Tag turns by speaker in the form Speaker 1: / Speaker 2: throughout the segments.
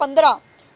Speaker 1: 15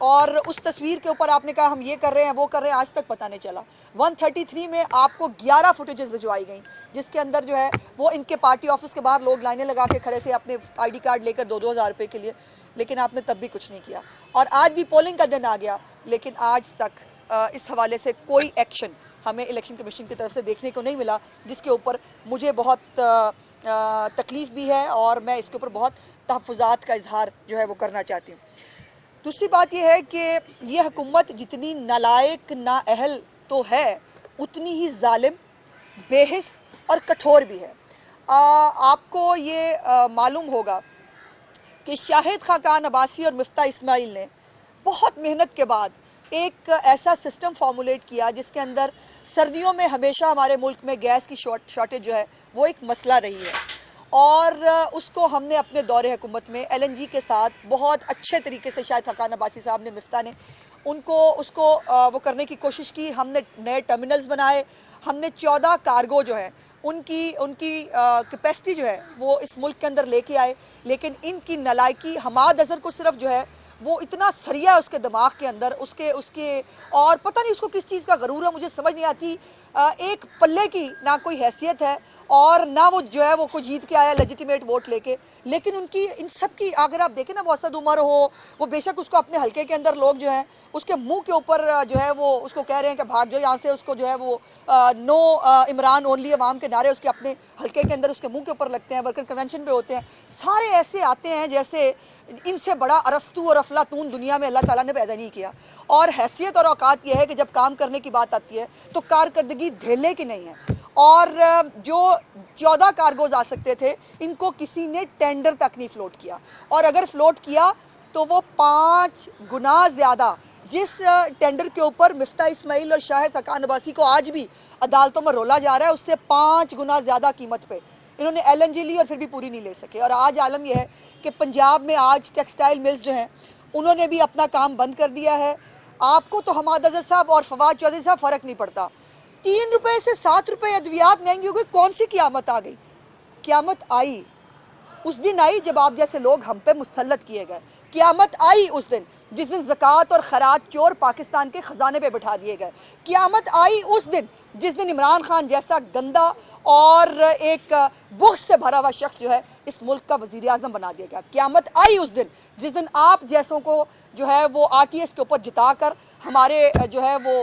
Speaker 1: اور اس تصویر کے اوپر آپ نے کہا ہم یہ کر رہے ہیں وہ کر رہے ہیں، آج تک پتہ نہیں چلا۔ 133 میں آپ کو 11 فوٹیجز بھجوائی گئیں جس کے اندر جو ہے وہ ان کے پارٹی آفس کے باہر لوگ لائنیں لگا کے کھڑے تھے اپنے آئی ڈی کارڈ لے کر 2,000 روپے کے لیے، لیکن آپ نے تب بھی کچھ نہیں کیا۔ اور آج بھی پولنگ کا دن آ گیا، لیکن آج تک اس حوالے سے کوئی ایکشن ہمیں الیکشن کمیشن کی طرف سے دیکھنے کو نہیں ملا، جس کے اوپر مجھے بہت تکلیف بھی ہے اور میں اس کے اوپر بہت تحفظات کا اظہار جو ہے وہ کرنا چاہتی ہوں۔ دوسری بات یہ ہے کہ یہ حکومت جتنی نالائق نااہل تو ہے، اتنی ہی ظالم، بے حس اور کٹھور بھی ہے۔ آپ کو یہ معلوم ہوگا کہ شاہد خاقان عباسی اور مفتاح اسماعیل نے بہت محنت کے بعد ایک ایسا سسٹم فارمولیٹ کیا جس کے اندر سردیوں میں ہمیشہ ہمارے ملک میں گیس کی شارٹیج جو ہے وہ ایک مسئلہ رہی ہے، اور اس کو ہم نے اپنے دور حکومت میں ایل این جی کے ساتھ بہت اچھے طریقے سے شاہد خاقان عباسی صاحب نے، مفتاح نے اس کو وہ کرنے کی کوشش کی۔ ہم نے نئے ٹرمینلز بنائے، ہم نے 14 کارگو جو ہیں ان کی کیپیسٹی جو ہے وہ اس ملک کے اندر لے کے آئے، لیکن ان کی نالائکی حماد اظہر کو صرف جو ہے وہ اتنا سریا ہے اس کے دماغ کے اندر، اس کے اور پتہ نہیں اس کو کس چیز کا غرور ہے، مجھے سمجھ نہیں آتی۔ ایک پلے کی نہ کوئی حیثیت ہے اور نہ وہ جو ہے وہ کوئی جیت کے آیا لیجیٹیمیٹ ووٹ لے کے، لیکن ان سب کی اگر آپ دیکھیں نا، وہ اسد عمر ہو، وہ بے شک اس کو اپنے حلقے کے اندر لوگ جو ہیں اس کے منہ کے اوپر جو ہے وہ اس کو کہہ رہے ہیں کہ بھاگ جاؤ یہاں سے، اس کو جو ہے وہ نو عمران اونلی عوام کے نعرے اس کے اپنے حلقے کے اندر اس کے منہ کے اوپر لگتے ہیں، ورکر کنونشن پہ ہوتے ہیں، سارے ایسے آتے ہیں جیسے ان سے بڑا ارسطو اور افلاطون دنیا میں اللہ تعالیٰ نے پیدا نہیں کیا۔ اور حیثیت اور اوقات یہ ہے کہ جب کام کرنے کی بات آتی ہے تو کارکردگی دھیلے کی نہیں ہے، اور جو 14 کارگوز آ سکتے تھے ان کو کسی نے ٹینڈر تک نہیں فلوٹ کیا، اور اگر فلوٹ کیا تو وہ 5 گنا زیادہ جس ٹینڈر کے اوپر مفتاح اسماعیل اور شاہد خاقان عباسی کو آج بھی عدالتوں میں رولا جا رہا ہے، اس سے 5 گنا زیادہ قیمت پہ انہوں نے ایل این جی لی اور پھر بھی پوری نہیں لے سکے۔ اور آج عالم یہ ہے کہ پنجاب میں آج ٹیکسٹائل ملز جو ہیں انہوں نے بھی اپنا کام بند کر دیا ہے۔ آپ کو تو حماد اظہر صاحب اور فواد چودھری صاحب فرق نہیں پڑتا، 3 روپے سے 7 روپے ادویات مہنگی ہو گئی، کون سی قیامت آ گئی؟ قیامت آئی اس دن آئی جب آپ جیسے لوگ ہم پہ مسلط کیے گئے، قیامت آئی اس دن جس دن زکوٰۃ اور خراج چور پاکستان کے خزانے پہ بٹھا دیے گئے، قیامت آئی اس دن جس دن عمران خان جیسا گندا اور ایک بغض سے بھرا ہوا شخص جو ہے اس ملک کا وزیر اعظم بنا دیا گیا، قیامت آئی اس دن جس دن آپ جیسوں کو جو ہے وہ آر ٹی ایس کے اوپر جتا کر ہمارے جو ہے وہ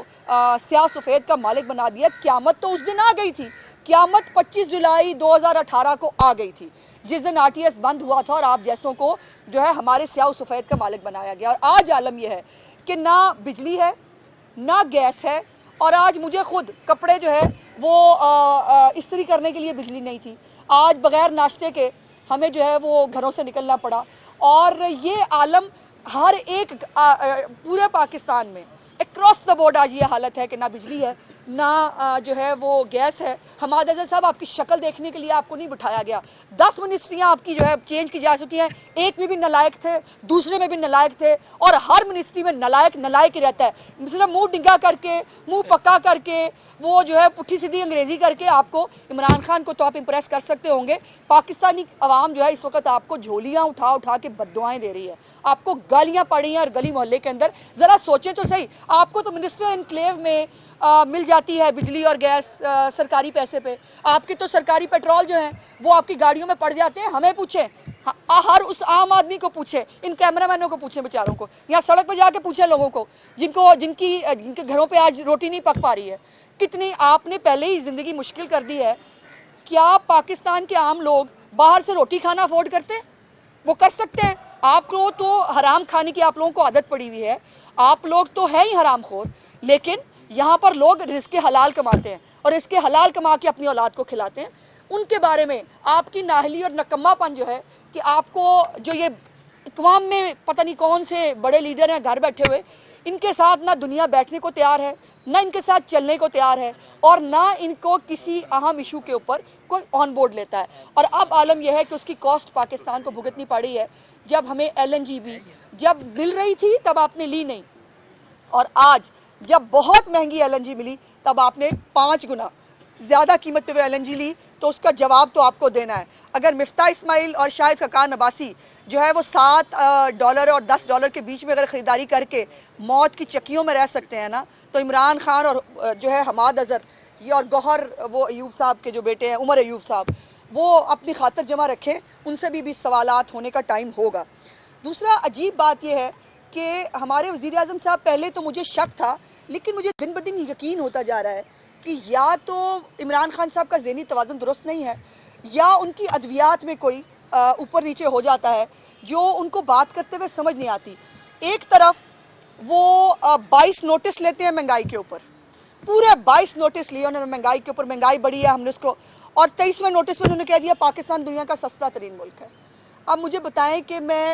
Speaker 1: سیاہ سفید کا مالک بنا دیا۔ قیامت تو اس دن آ گئی تھی، قیامت 25 جولائی 2018 کو آ گئی تھی جس دن آر ٹی ایس بند ہوا تھا اور آپ جیسوں کو جو ہے ہمارے سیاہ و سفید کا مالک بنایا گیا۔ اور آج عالم یہ ہے کہ نہ بجلی ہے نہ گیس ہے، اور آج مجھے خود کپڑے جو ہے وہ استری کرنے کے لیے بجلی نہیں تھی، آج بغیر ناشتے کے ہمیں جو ہے وہ گھروں سے نکلنا پڑا۔ اور یہ عالم ہر ایک پورے پاکستان میں اکراس دا بورڈ آج یہ حالت ہے کہ نہ بجلی ہے نہ جو ہے وہ گیس ہے۔ حماد اظہر صاحب آپ کی شکل دیکھنے کے لیے آپ کو نہیں بٹھایا گیا، 10 منسٹریاں آپ کی جو ہے چینج کی جا چکی ہیں، ایک میں بھی نالائق تھے، دوسرے میں بھی نالائق تھے، اور ہر منسٹری میں نالائق ہی رہتا ہے، صرف منہ ڈنگا کر کے، منہ پکا کر کے، وہ جو ہے پٹھی سیدھی انگریزی کر کے آپ کو عمران خان کو تو آپ امپریس کر سکتے ہوں گے، پاکستانی عوام جو ہے اس وقت آپ کو جھولیاں اٹھا اٹھا کے بددعائیں دے رہی ہے، آپ کو گالیاں پڑ رہی ہیں، اور گلی محلے کے اندر ذرا سوچیں تو صحیح، آپ کو تو منسٹر انکلیو میں مل جاتی ہے بجلی اور گیس سرکاری پیسے پہ، آپ کے تو سرکاری پیٹرول جو ہیں وہ آپ کی گاڑیوں میں پڑ جاتے ہیں، ہمیں پوچھیں، ہر اس عام آدمی کو پوچھیں، ان کیمرہ مینوں کو پوچھیں بیچاروں کو، یا سڑک پہ جا کے پوچھیں لوگوں کو جن کے گھروں پہ آج روٹی نہیں پک پا رہی ہے، کتنی آپ نے پہلے ہی زندگی مشکل کر دی ہے۔ کیا پاکستان کے عام لوگ باہر سے روٹی کھانا افورڈ کرتے ہیں؟ وہ کر سکتے ہیں؟ آپ کو تو حرام کھانے کی آپ لوگوں کو عادت پڑی ہوئی ہے، آپ لوگ تو ہیں ہی حرام خور، لیکن یہاں پر لوگ رزق حلال کماتے ہیں اور رزق حلال کما کے اپنی اولاد کو کھلاتے ہیں۔ ان کے بارے میں آپ کی نااہلی اور نکما پن جو ہے کہ آپ کو جو یہ اقوام میں پتہ نہیں کون سے بڑے لیڈر ہیں گھر بیٹھے ہوئے، ان کے ساتھ نہ دنیا بیٹھنے کو تیار ہے، نہ ان کے ساتھ چلنے کو تیار ہے، اور نہ ان کو کسی اہم ایشو کے اوپر کوئی آن بورڈ لیتا ہے۔ اور اب عالم یہ ہے کہ اس کی کاسٹ پاکستان کو بھگتنی پڑی ہے۔ جب ہمیں ایل این جی بھی جب مل رہی تھی تب آپ نے لی نہیں، اور آج جب بہت مہنگی ایل این جی ملی تب آپ نے 5 گنا زیادہ قیمت پہ وہ LNG لی تو اس کا جواب تو آپ کو دینا ہے. اگر مفتاح اسماعیل اور شاہد خاقان عباسی جو ہے وہ $7 اور $10 کے بیچ میں اگر خریداری کر کے موت کی چکیوں میں رہ سکتے ہیں نا, تو عمران خان اور جو ہے حماد اظہر یہ اور گوہر وہ ایوب صاحب کے جو بیٹے ہیں عمر ایوب صاحب, وہ اپنی خاطر جمع رکھیں, ان سے بھی سوالات ہونے کا ٹائم ہوگا. دوسرا عجیب بات یہ ہے کہ ہمارے وزیر اعظم صاحب, پہلے تو مجھے شک تھا لیکن مجھے دن بدن یقین ہوتا جا رہا ہے کہ یا تو عمران خان صاحب کا ذہنی توازن درست نہیں ہے یا ان کی ادویات میں کوئی اوپر نیچے ہو جاتا ہے جو ان کو بات کرتے ہوئے سمجھ نہیں آتی. ایک طرف وہ 22 نوٹس لیتے ہیں مہنگائی کے اوپر, پورے 22 نوٹس لیے انہوں نے مہنگائی کے اوپر, مہنگائی بڑھی ہے ہم نے اس کو, اور 23ویں نوٹس میں انہوں نے کہہ دیا پاکستان دنیا کا سستا ترین ملک ہے. اب مجھے بتائیں کہ میں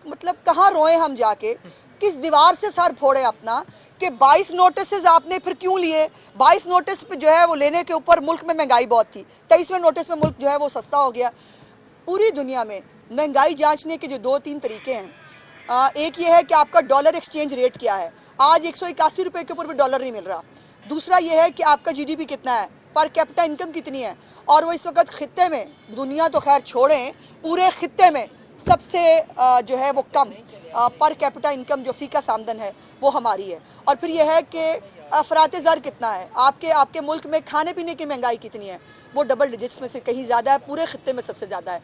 Speaker 1: مطلب کہاں روئیں ہم جا کے, کس دیوار سے سر پھوڑے اپنا کہ 22 نوٹسز آپ نے پھر کیوں لیے؟ 22 نوٹس پہ جو ہے وہ لینے کے اوپر ملک میں مہنگائی بہت تھی, 23ویں نوٹس میں ملک جو ہے وہ سستا ہو گیا. پوری دنیا میں مہنگائی جانچنے کے جو 2-3 طریقے ہیں, ایک یہ ہے کہ آپ کا ڈالر ایکسچینج ریٹ کیا ہے, آج 181 روپے کے اوپر بھی ڈالر نہیں مل رہا. دوسرا یہ ہے کہ آپ کا GDP کتنا ہے, پر کیپٹا انکم کتنی ہے, اور وہ اس وقت خطے میں, دنیا تو خیر چھوڑیں, پورے خطے میں سب سے جو ہے وہ کم پر کیپٹا انکم جو فی کس آمدن ہے وہ ہماری ہے. اور پھر یہ ہے کہ افراط زر کتنا ہے, آپ کے ملک میں کھانے پینے کی مہنگائی کتنی ہے, وہ ڈبل ڈیجٹس میں سے کہیں زیادہ ہے, پورے خطے میں سب سے زیادہ ہے.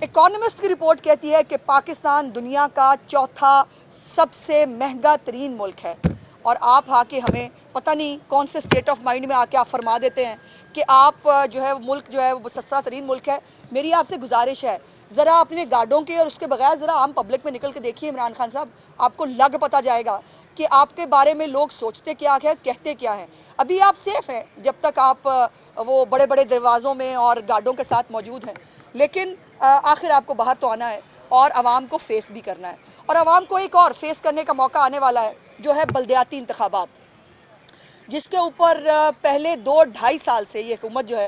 Speaker 1: اکانومسٹ کی رپورٹ کہتی ہے کہ پاکستان دنیا کا چوتھا سب سے مہنگا ترین ملک ہے, اور آپ آ کے ہمیں پتہ نہیں کون سے اسٹیٹ آف مائنڈ میں آ کے آپ فرما دیتے ہیں کہ آپ جو ہے ملک جو ہے وہ سستا ترین ملک ہے. میری آپ سے گزارش ہے, ذرا اپنے گارڈوں کے اور اس کے بغیر ذرا عام پبلک میں نکل کے دیکھیے عمران خان صاحب, آپ کو لگ پتہ جائے گا کہ آپ کے بارے میں لوگ سوچتے کیا ہے, کہتے کیا ہیں. ابھی آپ سیف ہیں جب تک آپ وہ بڑے بڑے دروازوں میں اور گارڈوں کے ساتھ موجود ہیں, لیکن آخر آپ کو باہر تو آنا ہے اور عوام کو فیس بھی کرنا ہے. اور عوام کو ایک اور فیس کرنے کا موقع آنے والا ہے جو ہے بلدیاتی انتخابات, جس کے اوپر پہلے 2-2.5 سال سے یہ حکومت جو ہے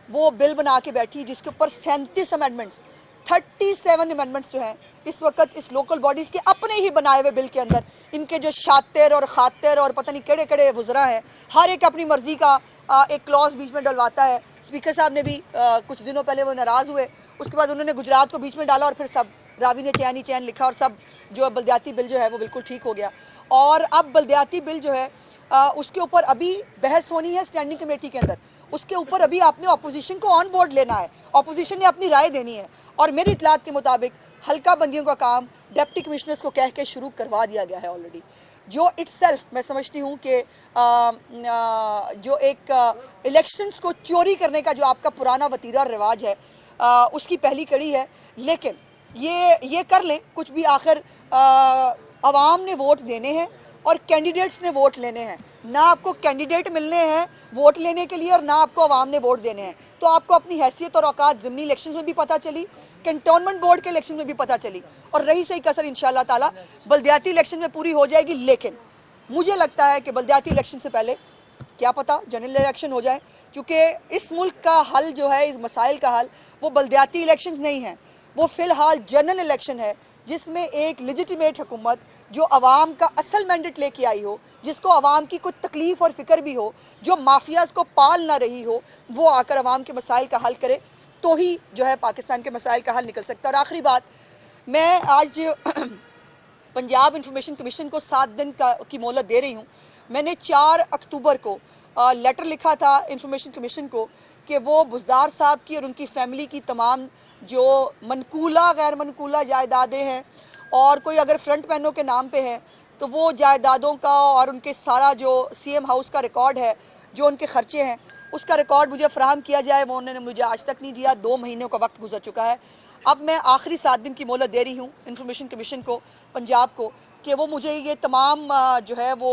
Speaker 1: وہ بل بنا کے بیٹھی, جس کے اوپر 37 امینڈمنٹس 37 امینڈمنٹس جو ہیں اس وقت اس لوکل باڈیز کے اپنے ہی بنائے ہوئے بل کے اندر, ان کے جو شاطر اور خاطر اور پتہ نہیں کڑے کڑے وزراء ہیں, ہر ایک اپنی مرضی کا ایک کلوز بیچ میں ڈلواتا ہے. اسپیکر صاحب نے بھی کچھ دنوں پہلے وہ ناراض ہوئے, اس کے بعد انہوں نے گجرات کو بیچ میں ڈالا اور پھر سب راوی نے چین ہی چین لکھا اور سب جو بلدیاتی بل جو ہے وہ بالکل ٹھیک ہو گیا. اور اب بلدیاتی بل جو ہے اس کے اوپر ابھی بحث ہونی ہے اسٹینڈنگ کمیٹی کے اندر, اس کے اوپر ابھی آپ نے اپوزیشن کو آن بورڈ لینا ہے, اپوزیشن نے اپنی رائے دینی ہے. اور میری اطلاعات کے مطابق حلقہ بندیوں کا کام ڈپٹی کمشنرز کو کہہ کے شروع کروا دیا گیا ہے آلریڈی, جو اٹ سیلف میں سمجھتی ہوں کہ جو ایک الیکشنز کو چوری کرنے کا جو آپ کا پرانا وتیرہ اور رواج ہے اس کی پہلی کڑی ہے. لیکن یہ کر لیں کچھ بھی, آخر عوام نے ووٹ دینے ہیں اور کینڈیڈیٹس نے ووٹ لینے ہیں, نہ آپ کو کینڈیڈیٹ ملنے ہیں ووٹ لینے کے لیے اور نہ آپ کو عوام نے ووٹ دینے ہیں. تو آپ کو اپنی حیثیت اور اوقات ضمنی الیکشنز میں بھی پتہ چلی, کنٹونمنٹ بورڈ کے الیکشن میں بھی پتہ چلی, اور رہی صحیح کسر انشاءاللہ تعالی بلدیاتی الیکشن میں پوری ہو جائے گی. لیکن مجھے لگتا ہے کہ بلدیاتی الیکشن سے پہلے کیا پتہ جنرل الیکشن ہو جائے, کیونکہ اس ملک کا حل جو ہے, اس مسائل کا حل وہ بلدیاتی الیکشنز نہیں ہیں, وہ فی الحال جنرل الیکشن ہے, جس میں ایک لیجیٹیمیٹ حکومت جو عوام کا اصل مینڈیٹ لے کے آئی ہو, جس کو عوام کی کوئی تکلیف اور فکر بھی ہو, جو مافیاز کو پال نہ رہی ہو, وہ آ کر عوام کے مسائل کا حل کرے, تو ہی جو ہے پاکستان کے مسائل کا حل نکل سکتا ہے. اور آخری بات, میں آج پنجاب انفارمیشن کمیشن کو 7 دن کی مہلت دے رہی ہوں. میں نے 4 اکتوبر کو لیٹر لکھا تھا انفارمیشن کمیشن کو کہ وہ بزدار صاحب کی اور ان کی فیملی کی تمام جو منقولہ غیر منقولہ جائیدادیں ہیں, اور کوئی اگر فرنٹ مینوں کے نام پہ ہیں تو وہ جائیدادوں کا اور ان کے سارا جو CM ہاؤس کا ریکارڈ ہے, جو ان کے خرچے ہیں, اس کا ریکارڈ مجھے فراہم کیا جائے. وہ انہوں نے مجھے آج تک نہیں دیا, 2 مہینوں کا وقت گزر چکا ہے. اب میں آخری 7 دن کی مہلت دے رہی ہوں انفارمیشن کمیشن کو پنجاب کو کہ وہ مجھے یہ تمام جو ہے وہ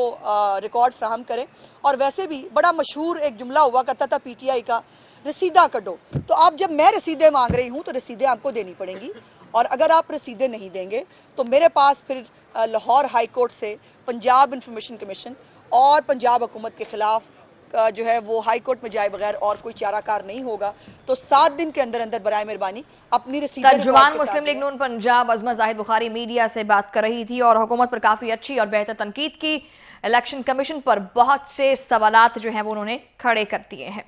Speaker 1: ریکارڈ فراہم کرے. اور ویسے بھی بڑا مشہور ایک جملہ ہوا کرتا تھا PTI کا, رسیدہ کڈو. تو آپ جب میں رسیدیں مانگ رہی ہوں تو رسیدیں آپ کو دینی پڑیں گی, اور اگر آپ رسیدیں نہیں دیں گے تو میرے پاس پھر لاہور ہائی کورٹ سے پنجاب انفارمیشن کمیشن اور پنجاب حکومت کے خلاف جو ہے وہ ہائی کورٹ میں جائے بغیر اور کوئی چارہ کار نہیں ہوگا. تو 7 دن کے اندر اندر برائے مہربانی اپنی رسیدیں
Speaker 2: ترجمان مسلم لیگ نون پنجاب عظمت زاہد بخاری میڈیا سے بات کر رہی تھی اور حکومت پر کافی اچھی اور بہتر تنقید کی. الیکشن کمیشن پر بہت سے سوالات جو ہیں وہ انہوں نے کھڑے کر دیے ہیں.